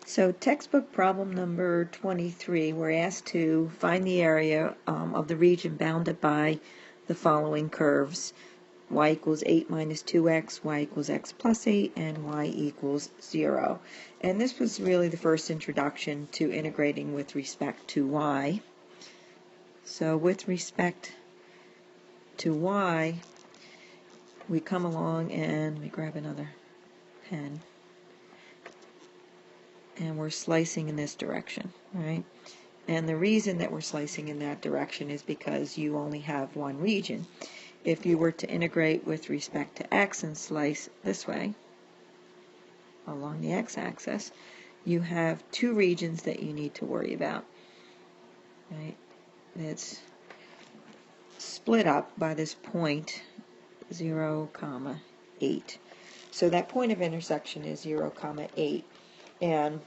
So textbook problem number 23, we're asked to find the area of the region bounded by the following curves. Y equals 8 minus 2x, y equals x plus 8, and y equals 0. And this was really the first introduction to integrating with respect to y. So with respect to y, we come along and let me grab another pen. And we're slicing in this direction, right? And the reason that we're slicing in that direction is because you only have one region. If you were to integrate with respect to x and slice this way along the x-axis, you have two regions that you need to worry about, right? It's split up by this point 0, 8. So that point of intersection is 0, 8. And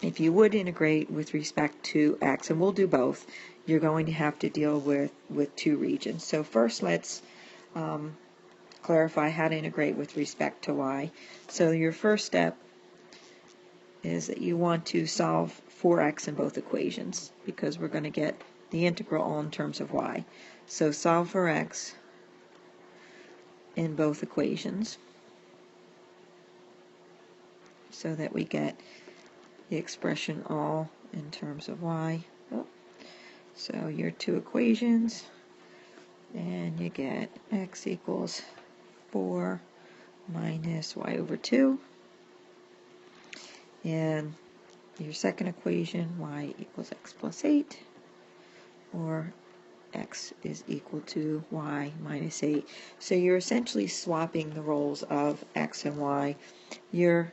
if you would integrate with respect to x, and we'll do both, you're going to have to deal with two regions. So first let's clarify how to integrate with respect to y. So your first step is that you want to solve for x in both equations because we're going to get the integral all in terms of y. So solve for x in both equations so that we get the expression all in terms of y. Oh. So your two equations, and you get x equals 4 minus y over 2. And your second equation, y equals x plus 8, or x is equal to y minus 8. So you're essentially swapping the roles of x and y. Your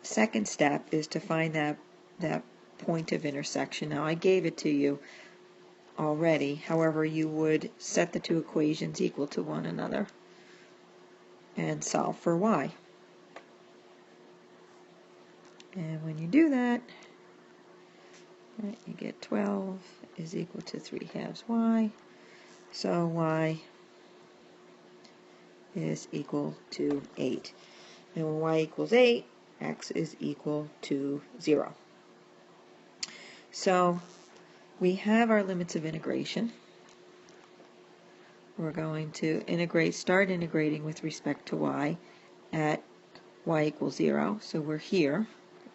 second step is to find that point of intersection. Now I gave it to you already, however you would set the two equations equal to one another and solve for y. And when you do that, you get 12 is equal to 3/2 y. So y is equal to 8. And when y equals 8, x is equal to 0. So we have our limits of integration. We're going to start integrating with respect to y at y equals 0. So we're here.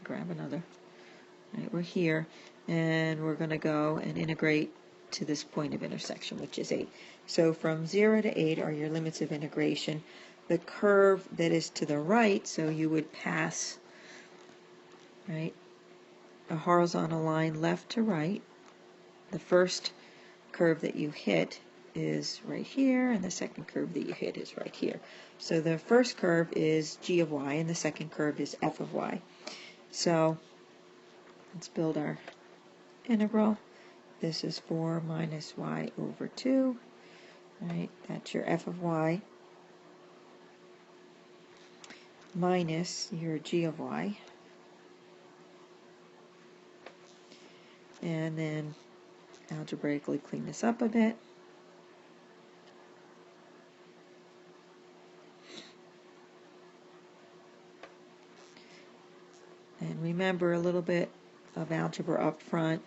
Grab another. Right, we're here, and we're going to go and integrate to this point of intersection, which is 8. So from 0 to 8 are your limits of integration. The curve that is to the right, so you would pass, right, a horizontal line left to right. The first curve that you hit is right here, and the second curve that you hit is right here. So the first curve is g of y, and the second curve is f of y. So let's build our integral. This is 4 minus y over 2. Right, that's your f of y minus your g of y. And then algebraically clean this up a bit. And remember a little bit of algebra up front.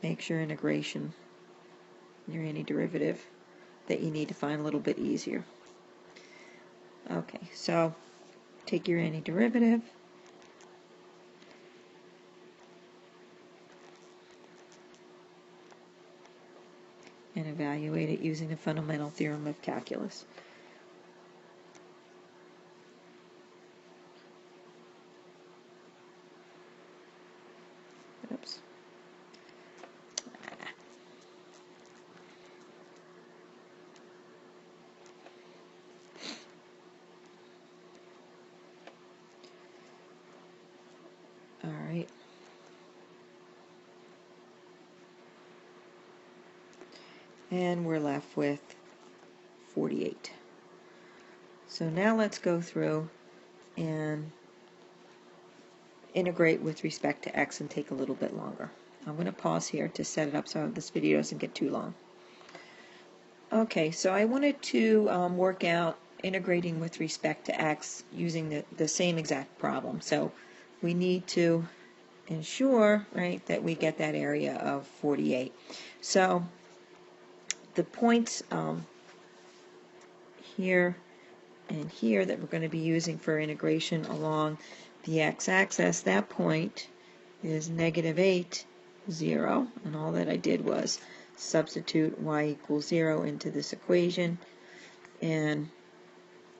Makes your integration, your antiderivative that you need to find a little bit easier. Okay, so take your antiderivative. And evaluate it using the fundamental theorem of calculus. Oops. All right. And we're left with 48. So now let's go through and integrate with respect to x and take a little bit longer. I'm going to pause here to set it up so this video doesn't get too long. Okay, so I wanted to work out integrating with respect to x using the same exact problem. So we need to ensure, right, that we get that area of 48. So the points here and here that we're going to be using for integration along the x-axis, that point is -8, 0, and all that I did was substitute y equals 0 into this equation and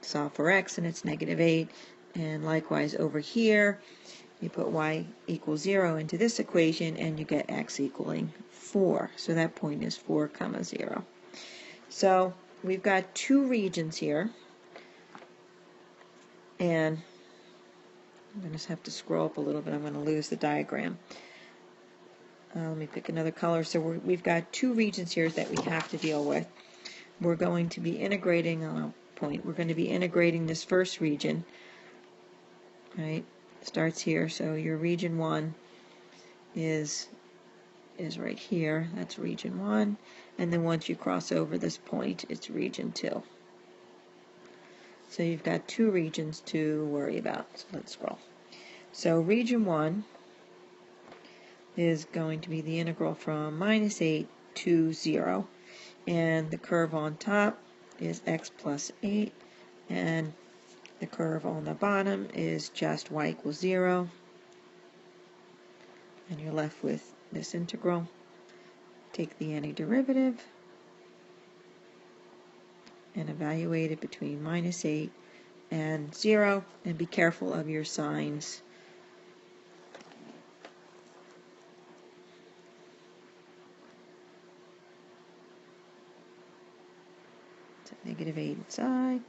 solve for x, and it's -8. And likewise over here, you put y equals 0 into this equation and you get x equaling 4. So that point is 4, 0. So we've got two regions here, and I'm going to have to scroll up a little bit. I'm going to lose the diagram. Let me pick another color. So we've got two regions here that we have to deal with. We're going to be integrating on a point. We're going to be integrating this first region, right? Starts here. So your region 1 is right here. That's region 1. And then once you cross over this point, it's region 2. So you've got two regions to worry about. So let's scroll. So region 1 is going to be the integral from -8 to 0. And the curve on top is x plus 8. And the curve on the bottom is just y equals 0. And you're left with this integral. Take the antiderivative and evaluate it between -8 and 0. And be careful of your signs. So -8 inside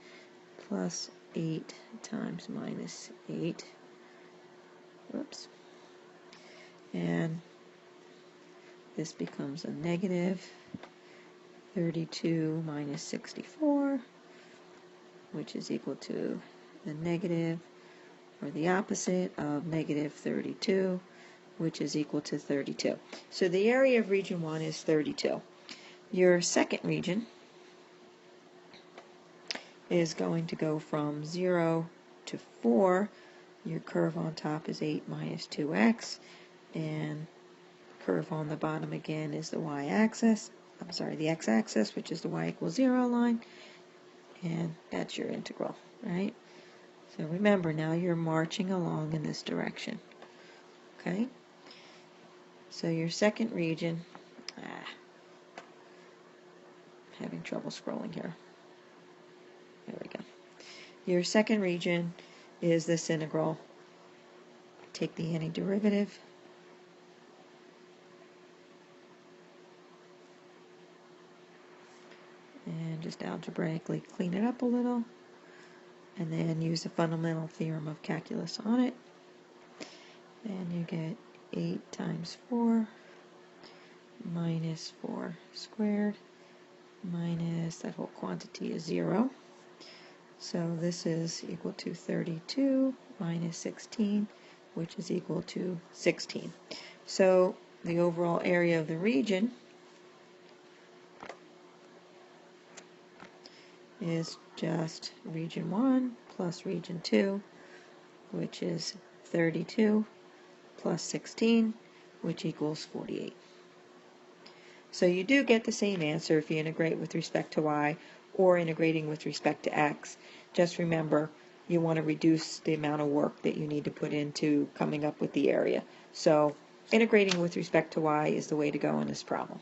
plus 8 times -8. Whoops. And this becomes a -32 minus 64, which is equal to the negative, or the opposite of -32, which is equal to 32. So the area of region 1 is 32. Your second region is going to go from 0 to 4. Your curve on top is 8 minus 2x, and curve on the bottom again is the y-axis. I'm sorry, the x-axis, which is the y equals 0 line, and that's your integral, right? So remember, now you're marching along in this direction, okay? So your second region, having trouble scrolling here. There we go. Your second region is this integral. Take the antiderivative. And just algebraically clean it up a little. And then use the fundamental theorem of calculus on it. And you get 8 times 4 minus 4 squared minus that whole quantity is 0. So this is equal to 32 minus 16, which is equal to 16. So the overall area of the region is just region 1 plus region 2, which is 32 plus 16, which equals 48. So you do get the same answer if you integrate with respect to y or integrating with respect to x. Just remember, you want to reduce the amount of work that you need to put into coming up with the area. So integrating with respect to y is the way to go in this problem.